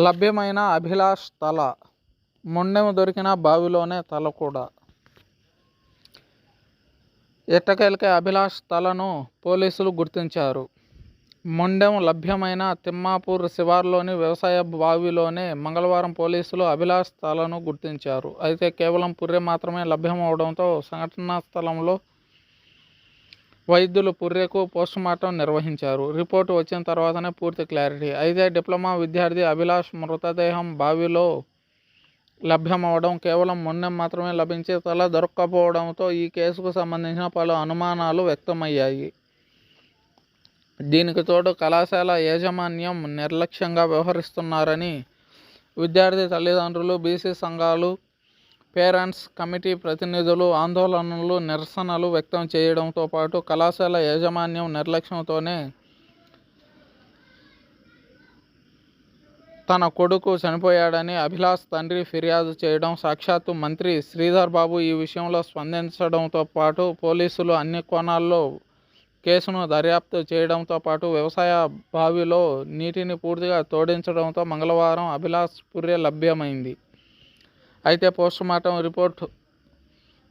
లభ్యమైన అభిలాష్ తల. మొండెము దొరికిన బావిలోనే తల కూడా. ఎట్టకేలకే అభిలాష్ తలను పోలీసులు గుర్తించారు. మొండెం లభ్యమైన తిమ్మాపూర్ శివార్లోని వ్యవసాయ బావిలోనే మంగళవారం పోలీసులు అభిలాష్ తలను గుర్తించారు. అయితే కేవలం పుర్రె మాత్రమే లభ్యమవడంతో సంఘటనా స్థలంలో వైద్యులు పుర్రెకు పోస్టుమార్టం నిర్వహించారు. రిపోర్టు వచ్చిన తర్వాతనే పూర్తి క్లారిటీ. అయితే డిప్లొమా విద్యార్థి అభిలాష్ మృతదేహం బావిలో లభ్యమవడం, కేవలం మొండెం మాత్రమే లభించి తల దొరక్కపోవడంతో ఈ కేసుకు సంబంధించిన పలు అనుమానాలు వ్యక్తమయ్యాయి. దీనికి తోడు కళాశాల యాజమాన్యం నిర్లక్ష్యంగా వ్యవహరిస్తున్నారని విద్యార్థి తల్లిదండ్రులు, బీసీ సంఘాలు, పేరెంట్స్ కమిటీ ప్రతినిధులు ఆందోళనలు, నిరసనలు వ్యక్తం చేయడంతో పాటు కళాశాల యాజమాన్యం నిర్లక్ష్యంతోనే తన కొడుకు చనిపోయాడని అభిలాష్ తండ్రి ఫిర్యాదు చేయడం, సాక్షాత్తు మంత్రి శ్రీధర్ బాబు ఈ విషయంలో స్పందించడంతో పాటు పోలీసులు అన్ని కోణాల్లో కేసును దర్యాప్తు చేయడంతో పాటు వ్యవసాయ బావిలో నీటిని పూర్తిగా తోడించడంతో మంగళవారం అభిలాష్ పుర్రె లభ్యమైంది. అయితే పోస్టుమార్టం రిపోర్ట్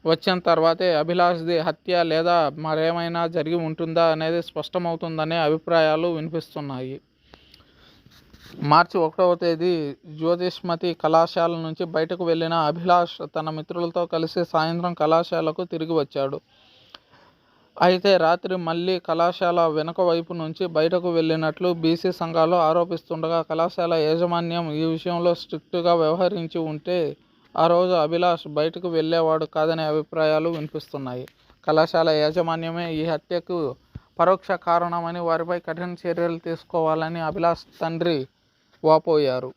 వచ్చిన తర్వాతే అభిలాష్ది హత్య లేదా మరేమైనా జరిగి ఉంటుందా అనేది స్పష్టమవుతుందనే అభిప్రాయాలు వినిపిస్తున్నాయి. మార్చి 1వ తేదీ జ్యోతిష్మతి కళాశాల నుంచి బయటకు వెళ్లిన అభిలాష్ తన మిత్రులతో కలిసి సాయంత్రం కళాశాలకు తిరిగి వచ్చాడు. అయితే రాత్రి మళ్లీ కళాశాల వెనుక వైపు నుంచి బయటకు వెళ్లినట్లు బీసీ సంఘాలు ఆరోపిస్తుండగా కళాశాల యాజమాన్యం ఈ విషయంలో స్ట్రిక్టుగా వ్యవహరించి ఉంటే ఆ రోజు అభిలాష్ బయటకు వెళ్లేవాడు కాదనే అభిప్రాయాలు వినిపిస్తున్నాయి. కళాశాల యాజమాన్యమే ఈ హత్యకు పరోక్ష కారణమని, వారిపై కఠిన చర్యలు తీసుకోవాలని అభిలాష్ తండ్రి వాపోయారు.